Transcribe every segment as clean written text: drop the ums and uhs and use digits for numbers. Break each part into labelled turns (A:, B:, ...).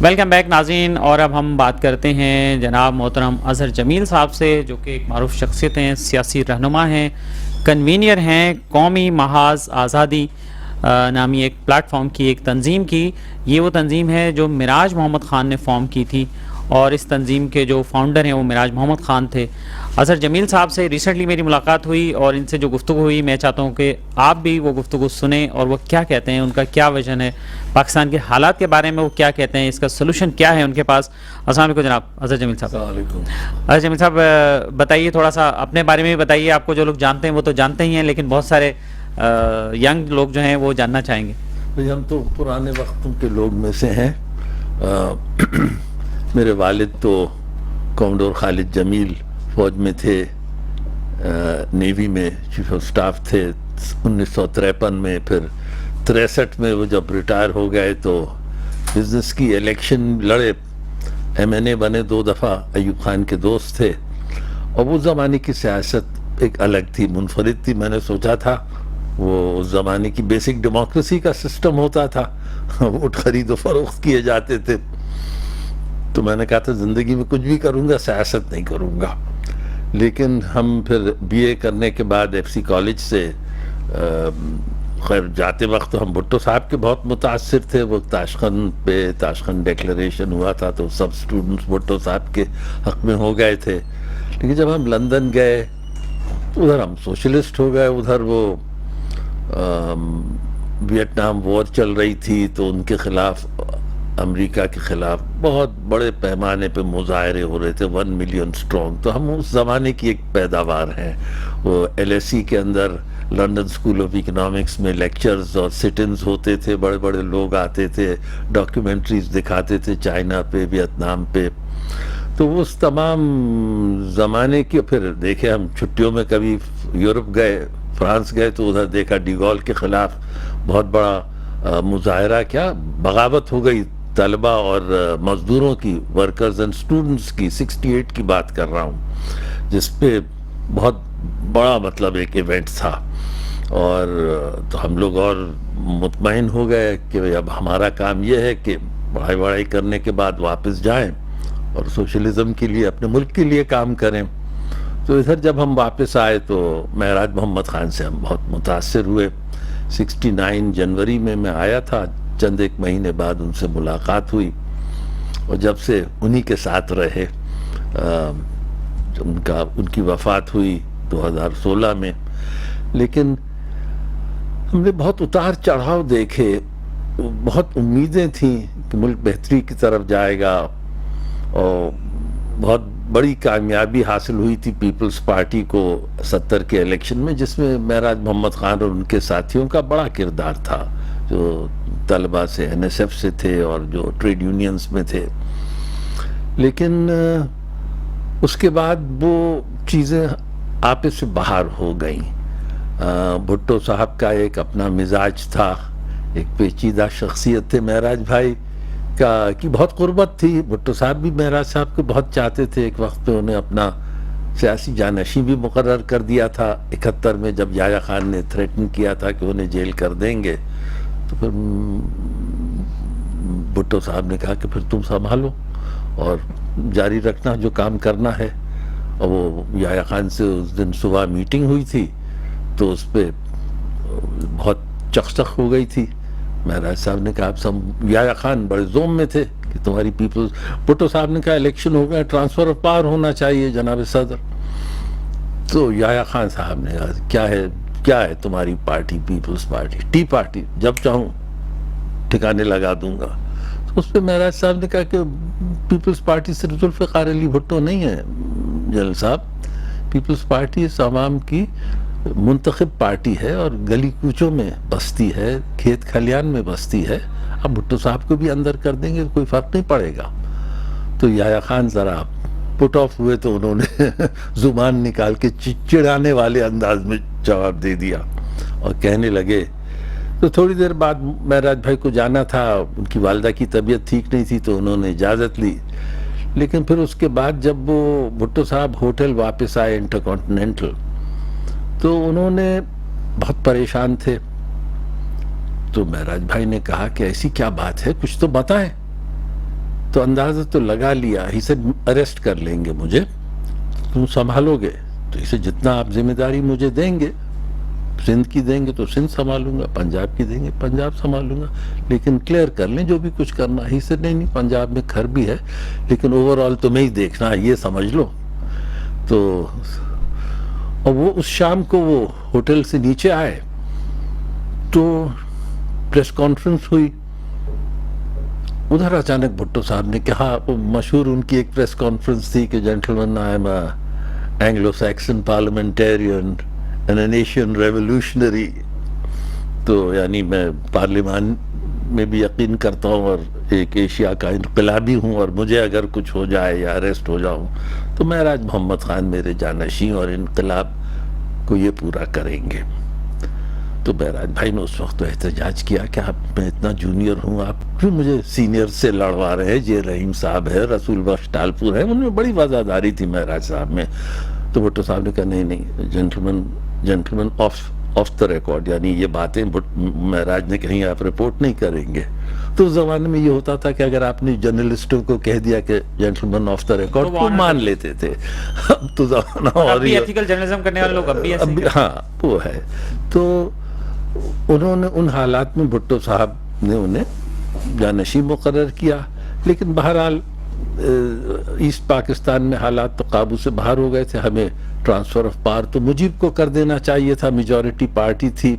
A: Welcome back ناظرین، اور اب ہم بات کرتے ہیں جناب محترم اظہر جمیل صاحب سے، جو کہ ایک معروف شخصیت ہیں، سیاسی رہنما ہیں، کنوینئر ہیں قومی محاذ آزادی نامی ایک پلیٹ فارم کی، ایک تنظیم کی۔ یہ وہ تنظیم ہے جو معراج محمد خان نے فارم کی تھی، اور اس تنظیم کے جو فاؤنڈر ہیں وہ معراج محمد خان تھے۔ اظہر جمیل صاحب سے ریسنٹلی میری ملاقات ہوئی، اور ان سے جو گفتگو ہوئی، میں چاہتا ہوں کہ آپ بھی وہ گفتگو سنیں اور وہ کیا کہتے ہیں، ان کا کیا ویژن ہے پاکستان کے حالات کے بارے میں، وہ کیا کہتے ہیں، اس کا سلوشن کیا ہے ان کے پاس۔ السلام علیکم جناب اظہر جمیل صاحب۔
B: السلام علیکم۔
A: اظہر جمیل صاحب، بتائیے تھوڑا سا اپنے بارے میں بھی بتائیے۔ آپ کو جو لوگ جانتے ہیں وہ تو جانتے ہی ہیں، لیکن بہت سارے ینگ لوگ جو ہیں وہ جاننا چاہیں گے۔
B: بھئی ہم تو پرانے وقتوں کے لوگ میں سے ہیں۔ میرے والد تو کمانڈور خالد جمیل فوج میں تھے، نیوی میں چیف آف سٹاف تھے 1953 میں، پھر 63 میں وہ جب ریٹائر ہو گئے تو بزنس کی الیکشن لڑے، ایم این اے بنے 2 دفعہ، ایوب خان کے دوست تھے، اور وہ زمانے کی سیاست ایک الگ تھی، منفرد تھی۔ میں نے سوچا تھا وہ اس زمانے کی بیسک ڈیموکریسی کا سسٹم ہوتا تھا، ووٹ خرید و فروخت کیے جاتے تھے، تو میں نے کہا تھا زندگی میں کچھ بھی کروں گا، سیاست نہیں کروں گا۔ لیکن ہم پھر بی اے کرنے کے بعد ایف سی کالج سے خیر جاتے وقت ہم بھٹو صاحب کے بہت متاثر تھے۔ وہ تاشقند ڈیکلریشن ہوا تھا تو سب سٹوڈنٹس بھٹو صاحب کے حق میں ہو گئے تھے۔ لیکن جب ہم لندن گئے ادھر ہم سوشلسٹ ہو گئے، ادھر وہ ویتنام وار چل رہی تھی تو ان کے خلاف، امریکہ کے خلاف بہت بڑے پیمانے پہ مظاہرے ہو رہے تھے، 1 ملین سٹرونگ۔ تو ہم اس زمانے کی ایک پیداوار ہیں۔ وہ ایل ایس سی کے اندر لنڈن سکول آف اکنامکس میں لیکچرز اور سٹنز ہوتے تھے، بڑے بڑے لوگ آتے تھے، ڈاکیومنٹریز دکھاتے تھے چائنا پہ، ویتنام پہ۔ تو وہ اس تمام زمانے کی، پھر دیکھے ہم چھٹیوں میں کبھی یورپ گئے، فرانس گئے تو ادھر دیکھا ڈی گول کے خلاف بہت بڑا مظاہرہ، کیا بغاوت ہو گئی طلبہ اور مزدوروں کی، ورکرز اینڈ اسٹوڈنٹس کی، 68 کی بات کر رہا ہوں، جس پہ بہت بڑا مطلب ایک ایونٹ تھا۔ اور تو ہم لوگ اور مطمئن ہو گئے کہ اب ہمارا کام یہ ہے کہ پڑھائی کرنے کے بعد واپس جائیں اور سوشلزم کے لیے، اپنے ملک کے لیے کام کریں۔ تو ادھر جب ہم واپس آئے تو معراج محمد خان سے ہم بہت متاثر ہوئے۔ 69 جنوری میں آیا تھا، چند ایک مہینے بعد ان سے ملاقات ہوئی، اور جب سے انہی کے ساتھ رہے۔ ان کی وفات ہوئی 2016 میں۔ لیکن ہم نے بہت اتار چڑھاؤ دیکھے، بہت امیدیں تھیں کہ ملک بہتری کی طرف جائے گا، اور بہت بڑی کامیابی حاصل ہوئی تھی پیپلز پارٹی کو 70 کے الیکشن میں، جس میں معراج محمد خان اور ان کے ساتھیوں کا بڑا کردار تھا، جو طلبہ سے، این ایس ایف سے تھے اور جو ٹریڈ یونینز میں تھے۔ لیکن اس کے بعد وہ چیزیں آپے سے باہر ہو گئیں۔ بھٹو صاحب کا ایک اپنا مزاج تھا، ایک پیچیدہ شخصیت تھے معراج بھائی کی بہت قربت تھی۔ بھٹو صاحب بھی معراج صاحب کو بہت چاہتے تھے، ایک وقت پہ انہیں اپنا سیاسی جانشین بھی مقرر کر دیا تھا 71 میں، جب یحییٰ خان نے تھریٹن کیا تھا کہ انہیں جیل کر دیں گے، تو پھر بھٹو صاحب نے کہا کہ پھر تم سنبھالو اور جاری رکھنا جو کام کرنا ہے۔ اور وہ یحییٰ خان سے اس دن صبح میٹنگ ہوئی تھی تو اس پہ بہت چخ ہو گئی تھی۔ معراج صاحب نے کہا، یحییٰ خان بڑے زوم میں تھے کہ تمہاری پیپلز، بھٹو صاحب نے کہا الیکشن ہو گیا، ٹرانسفر آف پاور ہونا چاہیے جناب صدر۔ تو یحییٰ خان صاحب نے کہا کیا ہے تمہاری party? Peoples Party, tea party, جب چاہوں ٹھکانے لگا دوں گا۔ تو اس پہ معراج صاحب نے کہا کہ پیپلز پارٹی صرف ذوالفقار علی بھٹو نہیں ہے جنرل صاحب، پیپلز پارٹی اس عوام کی منتخب پارٹی ہے اور گلی کوچوں میں بستی ہے، کھیت کھلیان میں بستی ہے۔ اب بھٹو صاحب کو بھی اندر کر دیں گے کوئی فرق نہیں پڑے گا۔ تو یحییٰ خان ذرا پٹ آف ہوئے تو انہوں نے زبان نکال کے چڑانے والے انداز میں جواب دے دیا اور کہنے لگے، تو تھوڑی دیر بعد معراج بھائی کو جانا تھا، ان کی والدہ کی طبیعت ٹھیک نہیں تھی تو انہوں نے اجازت لی۔ لیکن پھر اس کے بعد جب وہ بھٹو صاحب ہوٹل واپس آئے انٹر کانٹیننٹل، تو انہوں نے بہت پریشان تھے۔ تو معراج بھائی نے کہا کہ ایسی کیا بات ہے، کچھ تو بتائیں۔ تو اندازہ تو لگا لیا، ہی سے اریسٹ کر لیں گے مجھے، تم سنبھالو گے؟ تو اسے جتنا آپ ذمہ داری مجھے دیں گے، سندھ کی دیں گے تو سندھ سنبھالوں گا، پنجاب کی دیں گے پنجاب سنبھالوں گا، لیکن کلیئر کر لیں جو بھی کچھ کرنا۔ ہی سے نہیں پنجاب میں گھر بھی ہے لیکن اوور آل تمہیں ہی دیکھنا ہے، یہ سمجھ لو۔ تو اور وہ اس شام کو وہ ہوٹل سے نیچے آئے تو پریس کانفرنس ہوئی، ادھر اچانک بھٹو صاحب نے کہا، مشہور ان کی ایک پریس کانفرنس تھی کہ gentleman I am Anglo Saxon parliamentarian and a nation revolutionary, تو یعنی میں پارلیمان میں بھی یقین کرتا ہوں اور ایک ایشیا کا انقلابی ہوں، اور مجھے اگر کچھ ہو جائے یا اریسٹ ہو جاؤں تو مہراج محمد خان میرے جانشین اور انقلاب کو یہ پورا کریں گے۔ تو مہراج بھائی نے اس وقت تو احتجاج کیا کہ آپ میں اتنا جونیئر ہوں، آپ کیوں مجھے سینئر سے لڑوا رہے ہیں؟ جے رحیم صاحب ہے، رسول بخش ٹالپور ہے، ان میں بڑی وفاداری تھی مہراج صاحب میں۔ تو بھٹو صاحب نے کہا نہیں، جینٹلمین آف دا ریکارڈ، یعنی یہ باتیں مہراج نے کہیں آپ رپورٹ نہیں کریں گے۔ تو اس زمانے میں یہ ہوتا تھا کہ اگر آپ نے جرنلسٹوں کو کہہ دیا کہ جینٹلمین آف دا ریکارڈ تو مان لیتے تھے۔ اب تو زمانہ اور
A: ایتھیکل جرنلزم کرنے والے لوگ اب بھی
B: ہاں وہ ہے۔ تو انہوں نے ان حالات میں بھٹو صاحب نے انہیں جانشین مقرر کیا، لیکن بہرحال ایسٹ پاکستان میں حالات تو قابو سے باہر ہو گئے تھے، ہمیں ٹرانسفر آف پاور تو مجیب کو کر دینا چاہیے تھا، میجورٹی پارٹی تھی،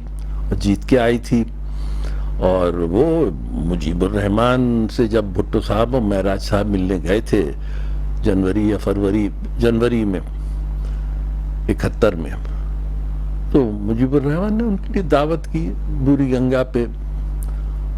B: جیت کے آئی تھی، اور وہ مجیب الرحمان سے جب بھٹو صاحب اور مہراج صاحب ملنے گئے تھے جنوری میں 71 میں، تو مجیب الرحمان نے ان کے لیے دعوت کی بوری گنگا پہ،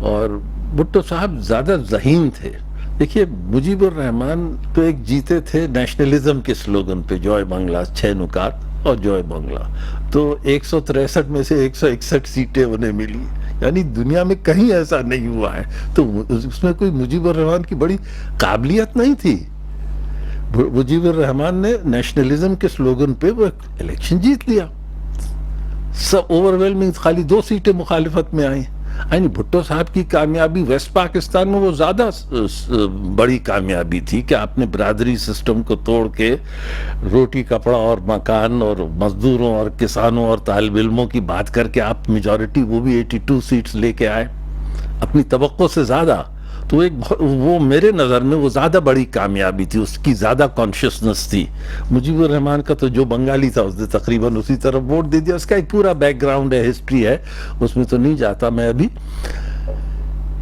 B: اور بھٹو صاحب زیادہ ذہین تھے۔ دیکھیے مجیب الرحمان تو ایک جیتے تھے نیشنلزم کے سلوگن پہ، جوائے بنگلہ 6 نکات اور جوائے بنگلہ، تو 163 میں سے 161 سیٹیں انہیں ملی، یعنی دنیا میں کہیں ایسا نہیں ہوا ہے۔ تو اس میں کوئی مجیب الرحمان کی بڑی قابلیت نہیں تھی، مجیب الرحمان نے نیشنلزم کے سلوگن پہ وہ الیکشن جیت لیا، سب اوور خالی 2 سیٹیں مخالفت میں آئیں۔ یعنی بھٹو صاحب کی کامیابی ویسٹ پاکستان میں وہ زیادہ بڑی کامیابی تھی کہ آپ نے برادری سسٹم کو توڑ کے روٹی کپڑا اور مکان اور مزدوروں اور کسانوں اور طالب علموں کی بات کر کے آپ میجورٹی وہ بھی 82 سیٹس لے کے آئے اپنی توقع سے زیادہ۔ تو وہ میرے نظر میں وہ زیادہ بڑی کامیابی تھی، اس کی زیادہ کانشیسنس تھی۔ مجیب الرحمان کا تو جو بنگالی تھا اس نے تقریباً اسی طرف ووٹ دے دیا، اس کا ایک پورا بیک گراؤنڈ ہے، ہسٹری ہے، اس میں تو نہیں جاتا میں ابھی۔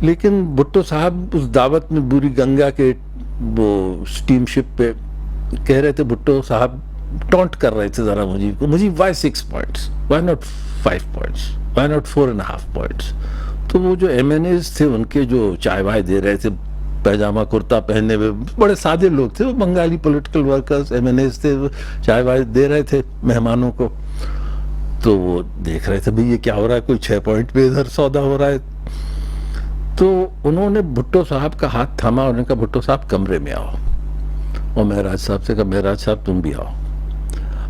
B: لیکن بھٹو صاحب اس دعوت میں بوری گنگا کے وہ اسٹیم شپ پہ کہہ رہے تھے، بھٹو صاحب ٹونٹ کر رہے تھے ذرا مجیب کو، Mujib why 6 points, why not 5 points, why not 4.5 points. تو وہ جو ایم این ایز تھے ان کے جو چائے وائے دے رہے تھے پیجامہ کرتا پہنے ہوئے، بڑے سادے لوگ تھے وہ، Bengali political workers M N As تھے، چائے وائے دے رہے تھے مہمانوں کو، تو وہ دیکھ رہے تھے بھئی یہ کیا ہو رہا ہے، کوئی 6 پوائنٹ پہ ادھر سودا ہو رہا ہے۔ تو انہوں نے بھٹو صاحب کا ہاتھ تھاما اور انہوں نے کہا بھٹو صاحب کمرے میں آؤ، اور مہراج صاحب سے کہا مہراج صاحب تم بھی آؤ۔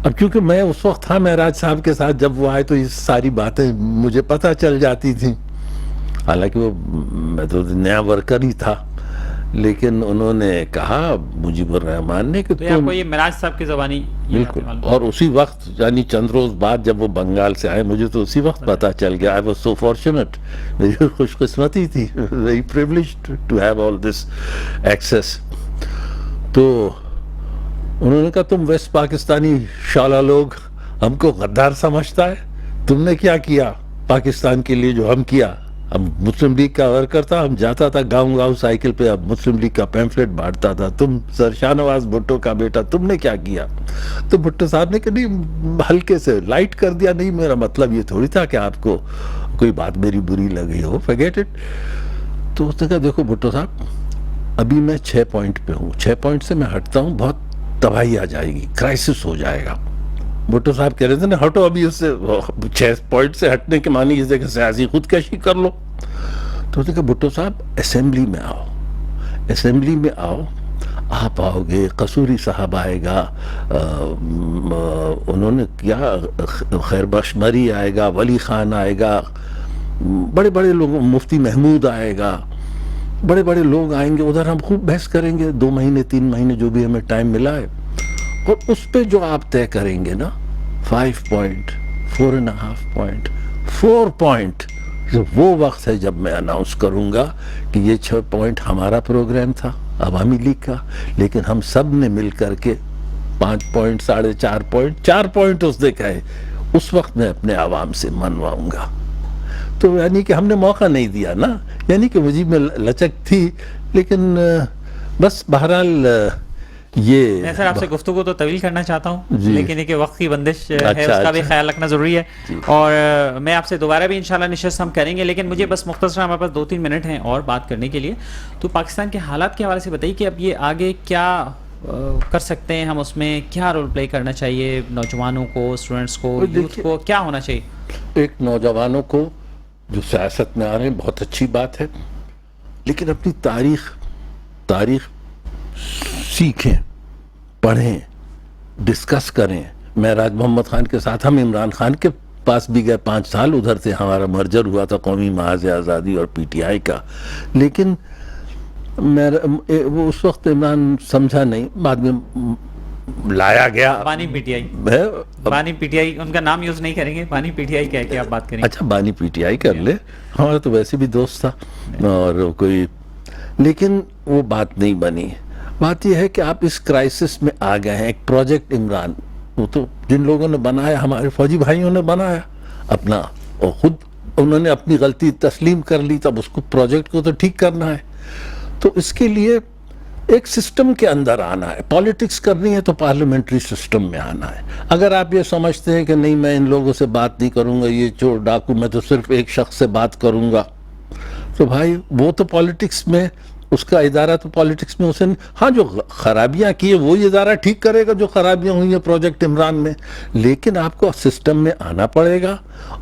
B: اب کیونکہ میں اس وقت تھا مہراج صاحب کے ساتھ جب وہ آئے تو یہ ساری باتیں مجھے پتہ چل جاتی تھیں، حالانکہ وہ میں تو نیا ورکر ہی تھا، لیکن انہوں نے کہا مجیب الرحمان نے کہ
A: تم یہ مہراج صاحب کی زبانی
B: بالکل، اور اسی وقت یعنی چند روز بعد جب وہ بنگال سے آئے مجھے تو اسی وقت پتہ چل گیا۔ I was so fortunate، میری خوش قسمتی تھی، very privileged to have all this access۔ تو انہوں نے کہا تم ویسٹ پاکستانی شالا لوگ ہم کو غدار سمجھتا ہے، تم نے کیا کیا پاکستان کے لیے جو ہم کیا؟ ہم مسلم لیگ کا ورکر تھا، ہم جاتا تھا گاؤں سائیکل پہ، اب مسلم لیگ کا پیمفلیٹ بانٹتا تھا، تم سر شاہ نواز بھٹو کا بیٹا تم نے کیا کیا؟ تو بھٹو صاحب نے کہا نہیں، ہلکے سے لائٹ کر دیا، نہیں میرا مطلب یہ تھوڑی تھا کہ آپ کو کوئی بات میری بری لگی ہو، forget it۔ تو اس نے کہا دیکھو بھٹو صاحب ابھی میں 6 پوائنٹ پہ ہوں، 6 پوائنٹ سے میں ہٹتا ہوں بہت تباہی آ جائے گی، کرائسس ہو جائے گا۔ بھٹو صاحب کہہ رہے تھے نا ہٹو ابھی اس سے، 6 پوائنٹ سے ہٹنے کے معنی اس کہ سیاسی خودکشی کر لو۔ تو اس نے کہا بھٹو صاحب اسمبلی میں آؤ، اسمبلی میں آؤ، آپ آؤ گے، قصوری صاحب آئے گا، انہوں نے کیا خیر بخش مری آئے گا، ولی خان آئے گا، بڑے بڑے لوگ، مفتی محمود آئے گا، بڑے بڑے لوگ آئیں گے, ادھر ہم خوب بحث کریں گے 2 مہینے 3 مہینے جو بھی ہمیں ٹائم ملا ہے, اور اس پہ جو آپ طے کریں گے نا 5 پوائنٹ 4.5 پوائنٹ 4 پوائنٹ, وہ وقت ہے جب میں اناؤنس کروں گا کہ یہ 6 پوائنٹ ہمارا پروگرام تھا عوامی لیگ کا, لیکن ہم سب نے مل کر کے 5 پوائنٹ 4.5 پوائنٹ 4 پوائنٹ اس نے کہے, اس وقت میں اپنے عوام سے منواؤں گا. تو یعنی کہ ہم نے موقع نہیں دیا نا, یعنی کہ مجھے میں لچک تھی, لیکن بس بہرحال یہ
A: میں سر آپ سے گفتگو تو طویل کرنا چاہتا ہوں,
B: جی.
A: لیکن یہ وقت کی بندش ہے, اس کا بھی خیال رکھنا ضروری ہے, اور میں آپ سے دوبارہ بھی انشاءاللہ نشست ہم کریں گے, لیکن مجھے بس مختصر ہمارے پاس 2-3 منٹ ہیں اور بات کرنے کے لیے. تو پاکستان کے حالات کے حوالے سے بتائیے کہ اب یہ آگے کیا کر سکتے ہیں ہم, اس میں کیا رول پلے کرنا چاہیے نوجوانوں کو, اسٹوڈنٹس کو, یوتھ کو, کیا ہونا چاہیے؟
B: ایک نوجوانوں کو جو سیاست میں آ رہے ہیں بہت اچھی بات ہے, لیکن اپنی تاریخ سیکھیں, پڑھیں, ڈسکس کریں. میں راج محمد خان کے ساتھ, ہم عمران خان کے پاس بھی گئے 5 سال, ادھر سے ہمارا مرجر ہوا تھا قومی محاذ آزادی اور پی ٹی آئی کا, لیکن وہ اس وقت عمران سمجھا نہیں, بعد میں لایا گیا
A: بانی پی ٹی آئی, ان کا نام یوز نہیں کریں گے, بانی پی ٹی آئی کہہ کے آپ بات کریں.
B: اچھا بانی پی ٹی آئی کر لے, ہمارا تو ویسے بھی دوست تھا اور کوئی, لیکن وہ بات نہیں بنی. بات یہ ہے کہ آپ اس کرائسس میں آ گئے ہیں. ایک پروجیکٹ عمران, وہ تو جن لوگوں نے بنایا, ہمارے فوجی بھائیوں نے بنایا اپنا, اور خود انہوں نے اپنی غلطی تسلیم کر لی, تب اس کو پروجیکٹ کو تو ٹھیک کرنا ہے. تو اس کے لیے ایک سسٹم کے اندر آنا ہے. پالیٹکس کرنی ہے تو پارلیمنٹری سسٹم میں آنا ہے. اگر آپ یہ سمجھتے ہیں کہ نہیں میں ان لوگوں سے بات نہیں کروں گا, یہ چور ڈاکو, میں تو صرف ایک شخص سے بات کروں گا, تو بھائی وہ تو پالیٹکس میں, اس کا ادارہ تو پالیٹکس میں اسے, ہاں جو خرابیاں کی ہیں وہ ادارہ ٹھیک کرے گا جو خرابیاں ہوئی ہیں پروجیکٹ عمران میں, لیکن آپ کو سسٹم میں آنا پڑے گا.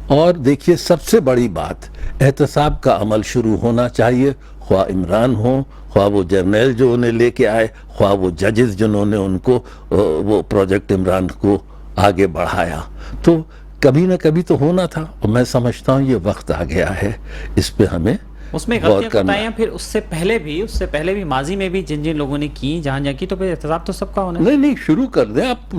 B: اور دیکھیے سب سے بڑی بات, احتساب کا عمل شروع ہونا چاہیے, خواہ عمران ہوں, خواہ وہ جرنیل جو انہیں لے کے آئے, خواہ وہ ججز جنہوں نے ان کو وہ پروجیکٹ عمران کو آگے بڑھایا. تو کبھی نہ کبھی تو ہونا تھا, اور میں سمجھتا ہوں یہ وقت آ گیا ہے اس پہ ہمیں
A: اس میں غلطیاں کوتاہیاں پھر اس سے پہلے بھی ماضی میں بھی جن لوگوں نے کی, جہاں کی, تو پھر احتساب تو سب کا ہونا ہے.
B: نہیں شروع کر دیں آپ,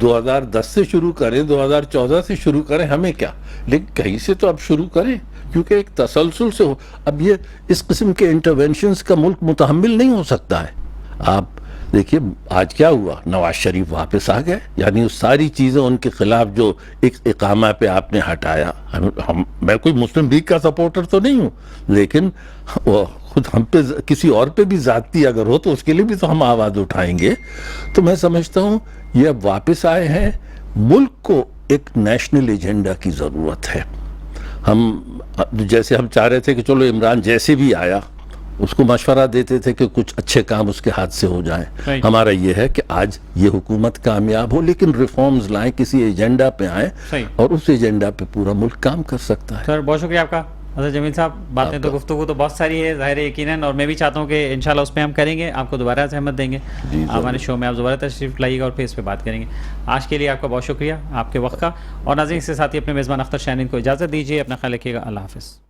B: 2010 سے شروع کریں, 2014 سے شروع کریں, ہمیں کیا, لیکن کہیں سے تو اب شروع کریں, کیونکہ ایک تسلسل سے ہو. اب یہ اس قسم کے انٹرونشنز کا ملک متحمل نہیں ہو سکتا ہے. آپ دیکھیے آج کیا ہوا, نواز شریف واپس آ گئے, یعنی اس ساری چیزیں ان کے خلاف جو ایک اقامہ پہ آپ نے ہٹایا. میں کوئی مسلم لیگ کا سپورٹر تو نہیں ہوں, لیکن وہ خود ہم پہ کسی اور پہ بھی زیادتی اگر ہو تو اس کے لیے بھی تو ہم آواز اٹھائیں گے. تو میں سمجھتا ہوں یہ اب واپس آئے ہیں, ملک کو ایک نیشنل ایجنڈا کی ضرورت ہے. ہم جیسے ہم چاہ رہے تھے کہ چلو عمران جیسے بھی آیا, اس کو مشورہ دیتے تھے کہ کچھ اچھے کام اس کے ہاتھ سے ہو جائیں. ہمارا یہ ہے کہ آج یہ حکومت کامیاب ہو, لیکن ریفارمز لائیں, کسی ایجنڈا پہ آئیں, اور اس ایجنڈا پہ پورا ملک کام کر سکتا ہے.
A: سر بہت شکریہ آپ کا اظہر جمیل صاحب. باتیں تو گفتگو تو بہت ساری ہے ظاہر ہے یقیناً, اور میں بھی چاہتا ہوں کہ انشاءاللہ اس پہ ہم کریں گے, آپ کو دوبارہ زحمت دیں گے, ہمارے شو میں آپ دوبارہ تشریف لائیے گا اور پھر اس پہ بات کریں گے. آج کے لیے آپ کا بہت شکریہ آپ کے وقت کا, اور ناظرین اس کے ساتھ ہی اپنے میزبان اختر شاہین کو اجازت دیجیے. اپنا خیال رکھیے گا, اللہ حافظ.